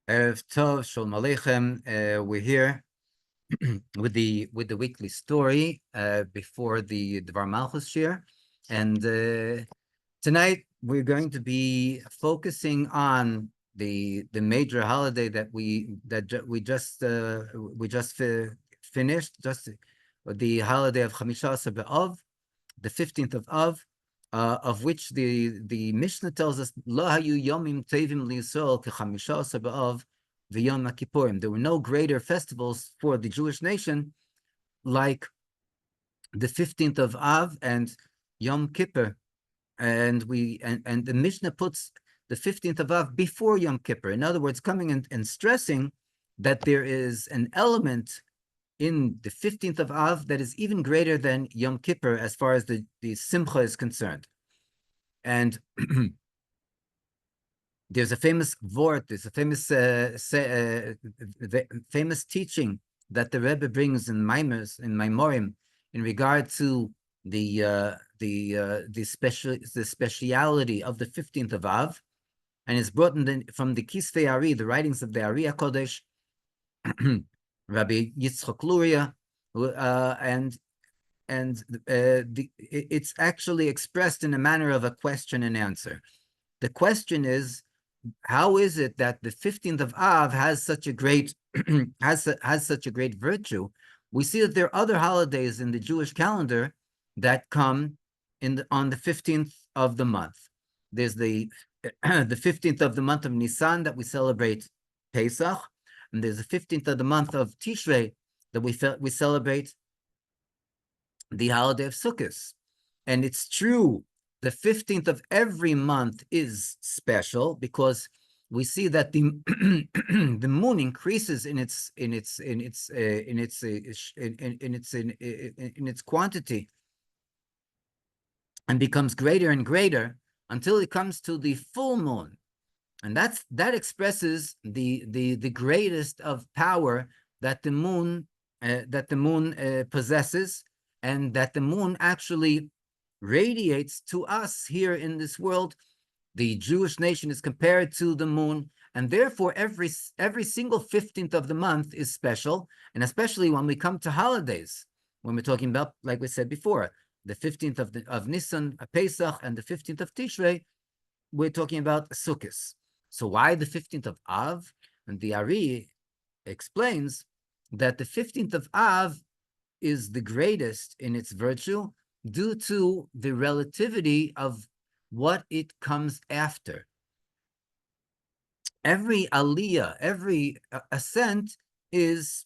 Erev Tov, Shalom Aleichem. We're here with the weekly story before the Dvar Malchus shir, and tonight we're going to be focusing on the major holiday that we just finished, just the holiday of Chamishas B'Av, the 15th of which the Mishnah tells us, Lo hayu yomim tevim liyisrael kechamishas b'av v'yom kippurim. There were no greater festivals for the Jewish nation like the 15th of Av and Yom Kippur. And the Mishnah puts the 15th of Av before Yom Kippur. In other words, coming and stressing that there is an element in the 15th of Av that is even greater than Yom Kippur as far as the Simcha is concerned. And there's a famous vort, there's a famous teaching that the Rebbe brings in Maimorim, in regard to the speciality of the 15th of Av, and it's brought from the Kisvei Ari, the writings of the Ari HaKodesh, Rabbi Yitzchak Luria, it's actually expressed in a manner of a question and answer. The question is, how is it that the 15th of Av has such a great has such a great virtue? We see that there are other holidays in the Jewish calendar that come on the 15th of the month. There's the 15th of the month of Nisan that we celebrate Pesach, and there's the 15th of the month of Tishrei that we celebrate the holiday of Sukkot. And it's true, the 15th of every month is special because we see that the the moon increases in its quantity and becomes greater and greater until it comes to the full moon, and that expresses the greatest of power that the moon possesses, and that the moon actually radiates to us here in this world. The Jewish nation is compared to the moon, and therefore every single 15th of the month is special, and especially when we come to holidays, when we're talking about, like we said before, the 15th of Nisan, Pesach, and the 15th of Tishrei, we're talking about Sukkot. So why the 15th of Av? And the Ari explains that the 15th of Av is the greatest in its virtue due to the relativity of what it comes after. Every aliyah, every ascent is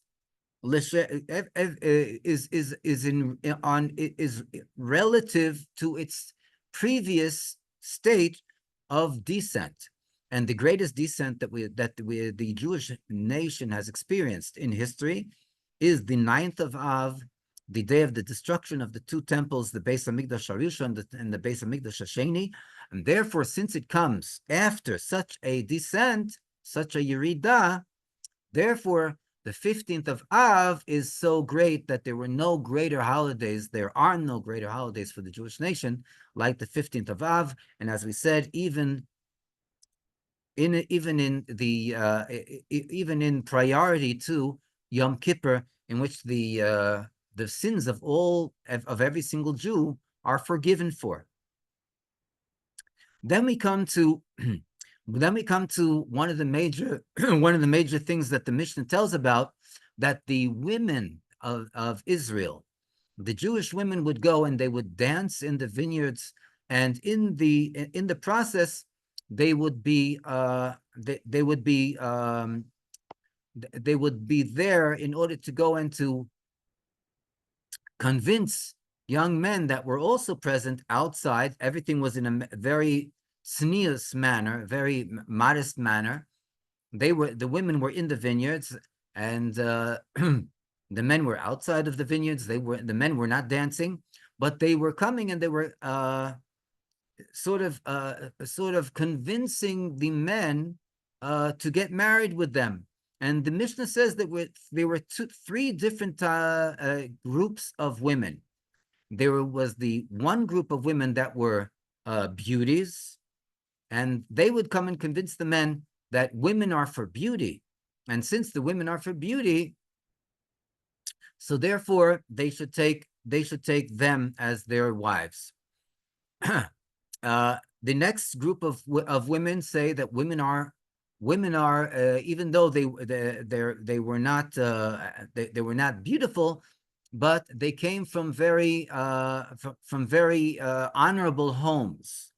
relative to its previous state of descent. And the greatest descent that the Jewish nation has experienced in history is the 9th of Av, the day of the destruction of the two temples, the Beis Hamikdash Harishon and the Beis Hamikdash Hasheni. And therefore, since it comes after such a descent, such a Yerida, therefore, the 15th of Av is so great that there are no greater holidays for the Jewish nation like the 15th of Av. And as we said, even in priority to Yom Kippur, in which the sins of every single Jew are forgiven for. Then we come to one of the major things that the Mishnah tells about, that the women of Israel, the Jewish women, would go and they would dance in the vineyards, and in the process they would be there in order to go and to convince young men that were also present outside. Everything was in a very tznius manner, very modest manner. The women were in the vineyards, and the men were outside of the vineyards. The men were not dancing, but they were coming and they were sort of convincing the men to get married with them. And the Mishnah says that there were three different groups of women. There was the one group of women that were beauties, and they would come and convince the men that women are for beauty. And since the women are for beauty, so therefore they should take them as their wives. The next group of women say that women are even though they were not they were not beautiful, but they came from very honorable homes,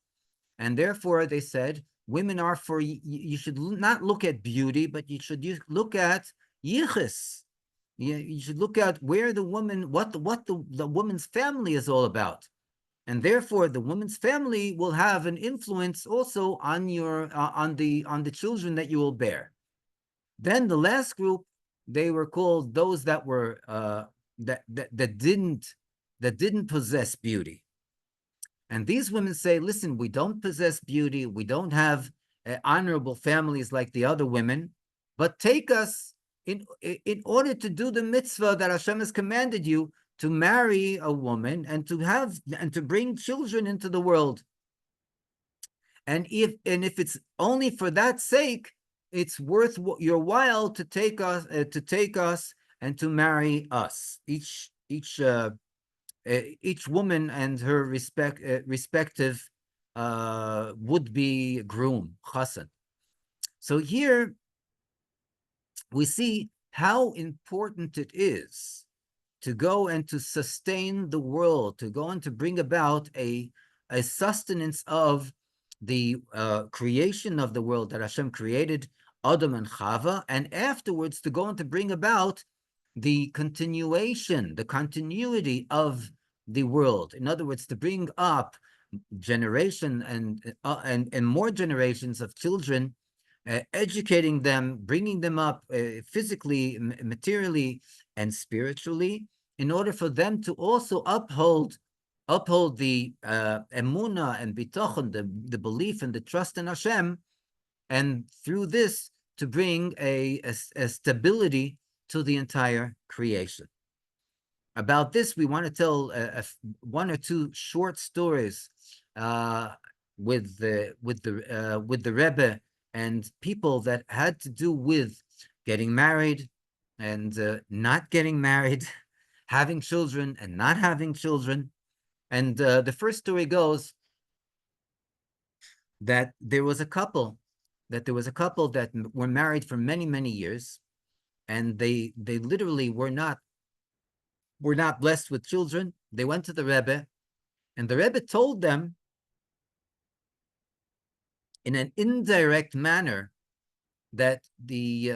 and therefore they said women are for you should not look at beauty, but you should look at yichus. You should look at where the woman, what the woman's family is all about. And therefore the woman's family will have an influence also on your on the children that you will bear. Then the last group, they were called those that were that didn't possess beauty. And these women say, listen, we don't possess beauty, we don't have honorable families like the other women, but take us in order to do the mitzvah that Hashem has commanded you, to marry a woman and to bring children into the world. And if it's only for that sake, it's worth your while to take us and to marry us, each woman and her respective would-be groom, chassan. So here we see how important it is to go and to sustain the world, to go and to bring about a sustenance of the creation of the world that Hashem created, Adam and Chava, and afterwards to go and to bring about the continuity of the world. In other words, to bring up generation and more generations of children, educating them, bringing them up physically, materially, and spiritually, in order for them to also uphold the emunah and bitachon, the belief and the trust in Hashem, and through this to bring a stability to the entire creation. About this, we want to tell one or two short stories with the Rebbe and people that had to do with getting married and not getting married, having children and not having children. And the first story goes that there was a couple that were married for many, many years, and they literally were not blessed with children. They went to the Rebbe, and the Rebbe told them in an indirect manner that the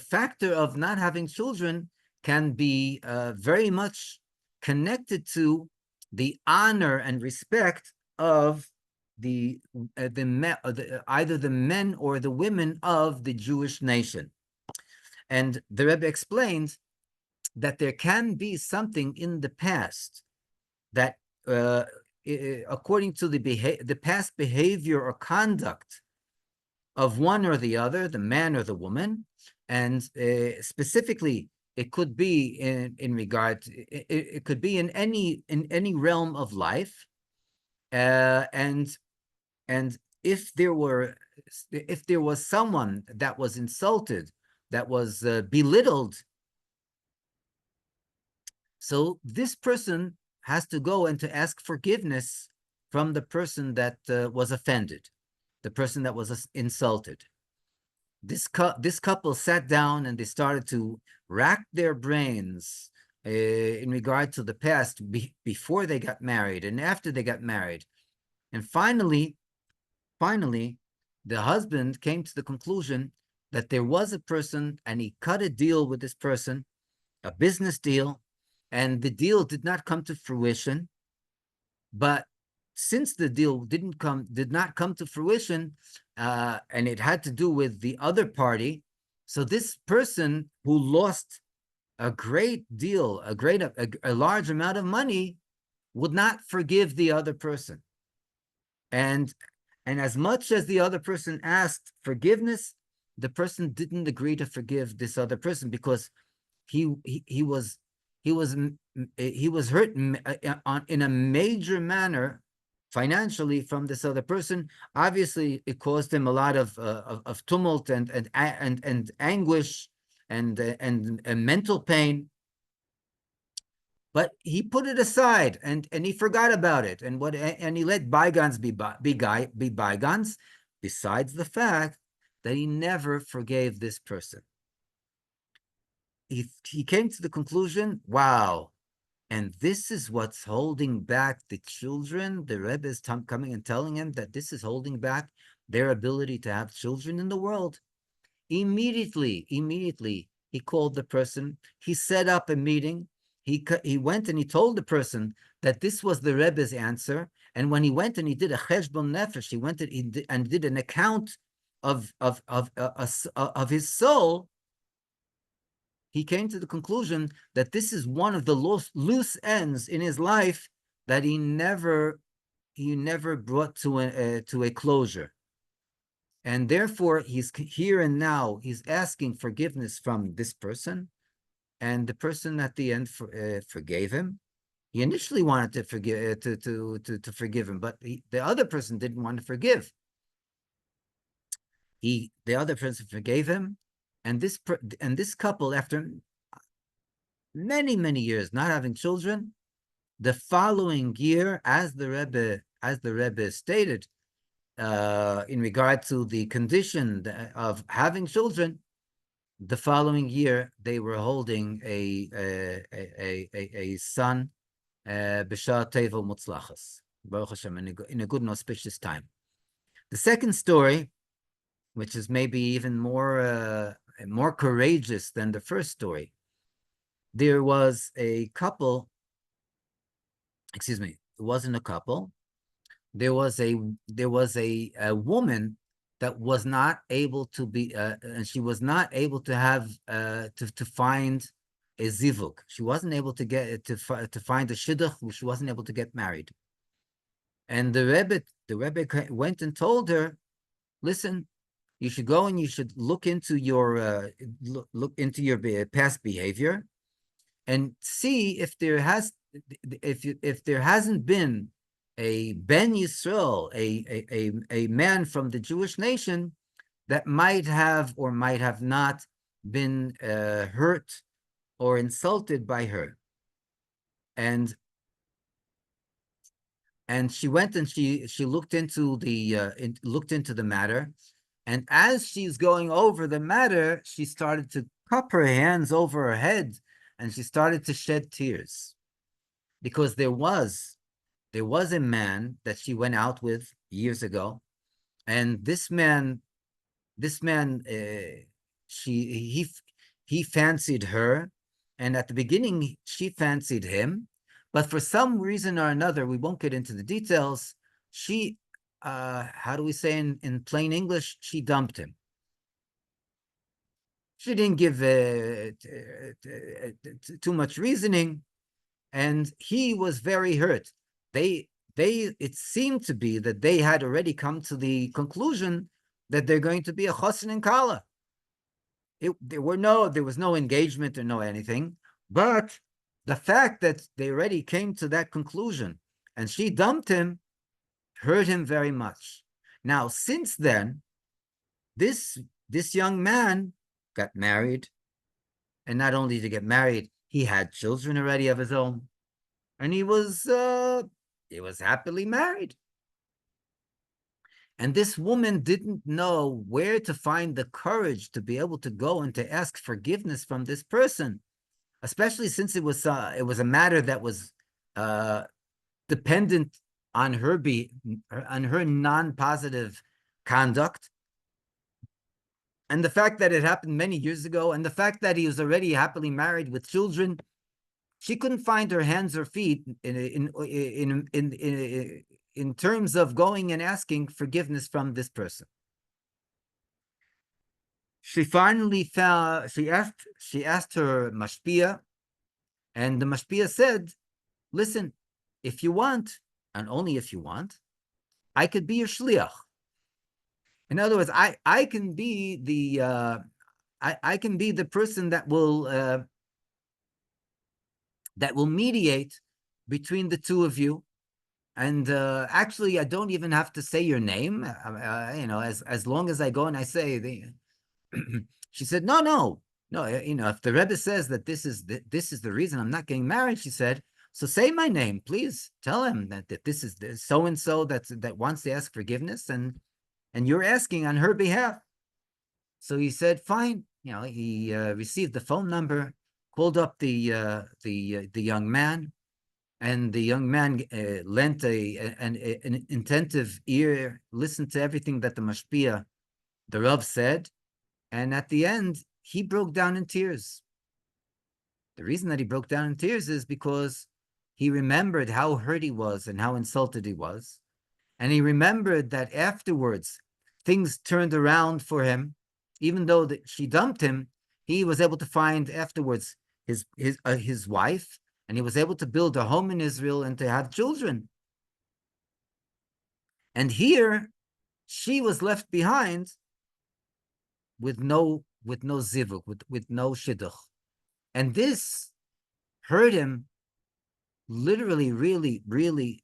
factor of not having children can be very much connected to the honor and respect of either the men or the women of the Jewish nation. And the Rebbe explains that there can be something in the past that, according to the past behavior or conduct of one or the other, the man or the woman, and specifically, it could be in regard. It could be in any realm of life, and if there was someone that was insulted, that was belittled, so this person has to go and to ask forgiveness from the person that was offended, the person that was insulted. This couple sat down and they started to rack their brains in regard to the past before they got married and after they got married. And finally, the husband came to the conclusion that there was a person, and he cut a deal with this person, a business deal, and the deal did not come to fruition. But since the deal did not come to fruition, and it had to do with the other party, so this person who lost a great deal, a large amount of money, would not forgive the other person. And as much as the other person asked forgiveness, the person didn't agree to forgive this other person, because he was hurt in a major manner financially from this other person. Obviously, it caused him a lot of tumult and anguish and mental pain. But he put it aside and he forgot about it, and he let bygones be bygones. Besides the fact that he never forgave this person, he came to the conclusion, wow. And this is what's holding back the children. The Rebbe is coming and telling him that this is holding back their ability to have children in the world. Immediately, he called the person. He set up a meeting. He went and he told the person that this was the Rebbe's answer. And when he went and he did a cheshbon nefesh, he went and did an account of his soul. He came to the conclusion that this is one of the loose ends in his life that he never brought to a closure. And therefore, he's here and now, he's asking forgiveness from this person, and the person at the end forgave him. He initially wanted to forgive him, but the other person didn't want to forgive. The other person forgave him, and this couple, after many years not having children, the following year, as the Rebbe stated, in regard to the condition of having children, the following year they were holding a son, b'shah teva mutzlachas, Baruch Hashem, in a good and auspicious time. The second story, which is maybe even more courageous than the first story, there was a couple. Excuse me, it wasn't a couple. There was a woman that was not able to be, and she was not able to have to find a zivug. She wasn't able to get to find a shidduch. She wasn't able to get married. And the Rebbe went and told her, "Listen, you should go and you should look into your past behavior, and see if there hasn't been a Ben Yisrael, a man from the Jewish nation that might have or might have not been hurt or insulted by her." And she went and she looked into the matter, and as she's going over the matter, she started to cup her hands over her head, and she started to shed tears, because there was a man that she went out with years ago, and this man, he fancied her, and at the beginning she fancied him, but for some reason or another, we won't get into the details, she, how do we say in plain English, she dumped him. She didn't give too much reasoning, and he was very hurt. It seemed to be that they had already come to the conclusion that they're going to be a chosin and kala. There was no engagement or no anything, but the fact that they already came to that conclusion and she dumped him hurt him very much. Now, since then, this young man got married, and not only to get married, he had children already of his own, and he was happily married. And this woman didn't know where to find the courage to be able to go and to ask forgiveness from this person, especially since it was a matter that was dependent on her non-positive conduct, and the fact that it happened many years ago, and the fact that he was already happily married with children. She couldn't find her hands or feet in terms of going and asking forgiveness from this person. She finally found. She asked her mashpia, and the mashpia said, "Listen, if you want, and only if you want, I could be your shliach. In other words, I can be the I can be the person that will mediate between the two of you, And actually, I don't even have to say your name. As long as I go and I say the. She said, no, no, no. If the Rebbe says that this is the reason I'm not getting married, she said, so say my name, please. Tell him that this is so and so that wants to ask forgiveness, and you're asking on her behalf. So he said, fine. He received the phone number, called up the young man, and the young man lent an attentive ear, listened to everything that the mashpia, the Rav, said, and at the end, he broke down in tears. The reason that he broke down in tears is because he remembered how hurt he was and how insulted he was. And he remembered that afterwards, things turned around for him. Even though she dumped him, he was able to find afterwards his wife, and he was able to build a home in Israel and to have children. And here, she was left behind with no zivuk, with no shidduch. And this hurt him, literally, really, really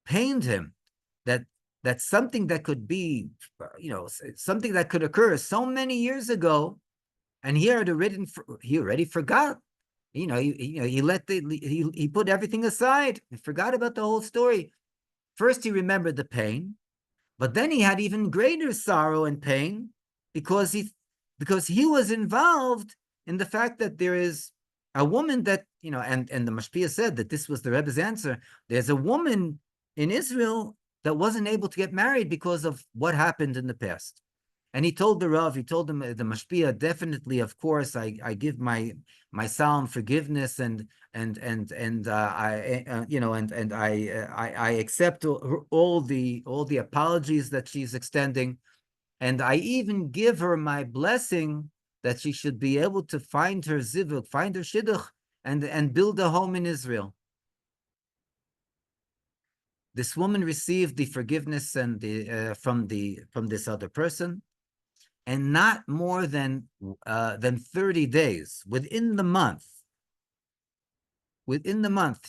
pained him, that something that could be, something that could occur so many years ago, and he already forgot. He put everything aside. He forgot about the whole story. First, he remembered the pain, but then he had even greater sorrow and pain because he was involved in the fact that there is a woman that, and the Mashpia said that this was the Rebbe's answer. There's a woman in Israel that wasn't able to get married because of what happened in the past. And he told the Rav, he told him, the Mashpia, definitely, of course, I give my solemn forgiveness, and I accept all the apologies that she's extending, and I even give her my blessing that she should be able to find her zivuk, find her shidduch, and build a home in Israel. This woman received the forgiveness and from this other person, and not more than 30 days, within the month,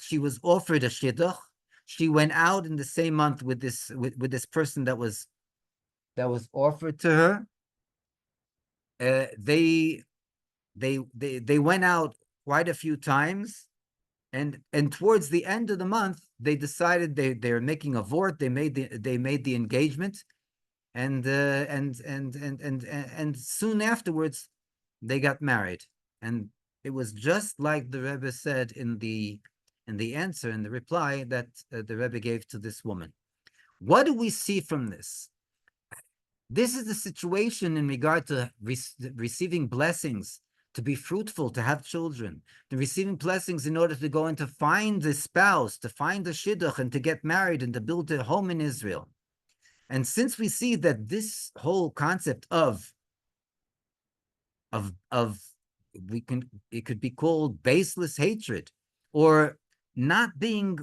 she was offered a shidduch. She went out in the same month with this person that was offered to her. They went out quite a few times, and towards the end of the month, they decided they're making a vort. They made the engagement, and soon afterwards, they got married. And it was just like the Rebbe said in the answer, in the reply that the Rebbe gave to this woman. What do we see from this? This is the situation in regard to receiving blessings, to be fruitful, to have children, to receiving blessings in order to go and to find a spouse, to find a shidduch, and to get married and to build a home in Israel. And since we see that this whole concept of it could be called baseless hatred, or not being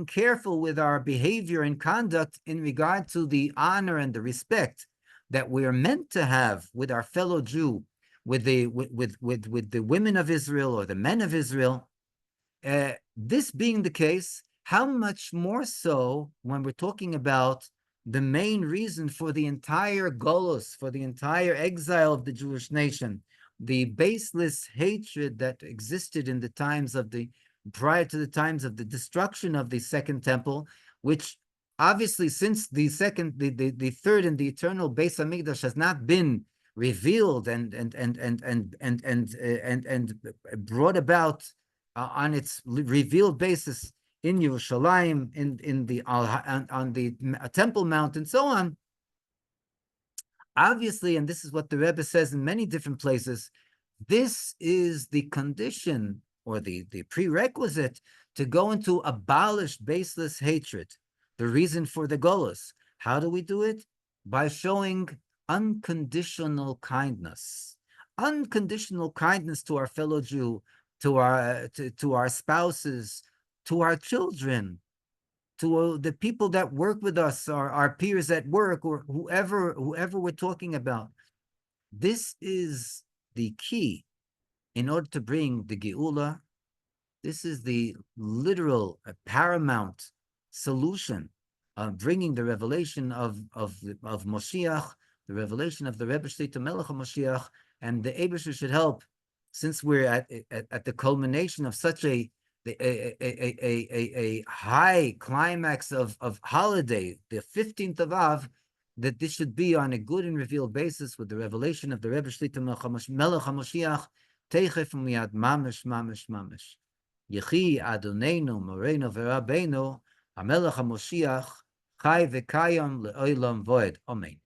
careful with our behavior and conduct in regard to the honor and the respect that we are meant to have with our fellow Jew, with the women of Israel or the men of Israel. This being the case, how much more so when we're talking about the main reason for the entire Golus, for the entire exile of the Jewish nation, the baseless hatred that existed in the times of prior to the times of the destruction of the Second Temple, which obviously, since the third and the eternal Beis Hamikdash has not been revealed and brought about on its revealed basis in Yerushalayim, on the Temple Mount, and so on. Obviously, and this is what the Rebbe says in many different places, this is the condition or the prerequisite to go into abolish baseless hatred, the reason for the Golus. How do we do it? By showing unconditional kindness. Unconditional kindness to our fellow Jew, to our spouses, to our children, to the people that work with us, our peers at work, or whoever we're talking about. This is the key in order to bring the Geula. This is the literal paramount solution of bringing the revelation of Moshiach, the revelation of the Rebbe Shlita Melech Ha'Moshiach, and the Eibusher should help, since we're at the culmination of such a high climax of holiday, the 15th of Av, that this should be on a good and revealed basis with the revelation of the Rebbe Shlita Melech Ha'Moshiach, Teichef Miyad Mamish Mamish Mamish. Yechi Adonenu Moreno V'Rabbeinu HaMelech HaMoshiach Chai V'Kayam Le'olam Voed. Amen.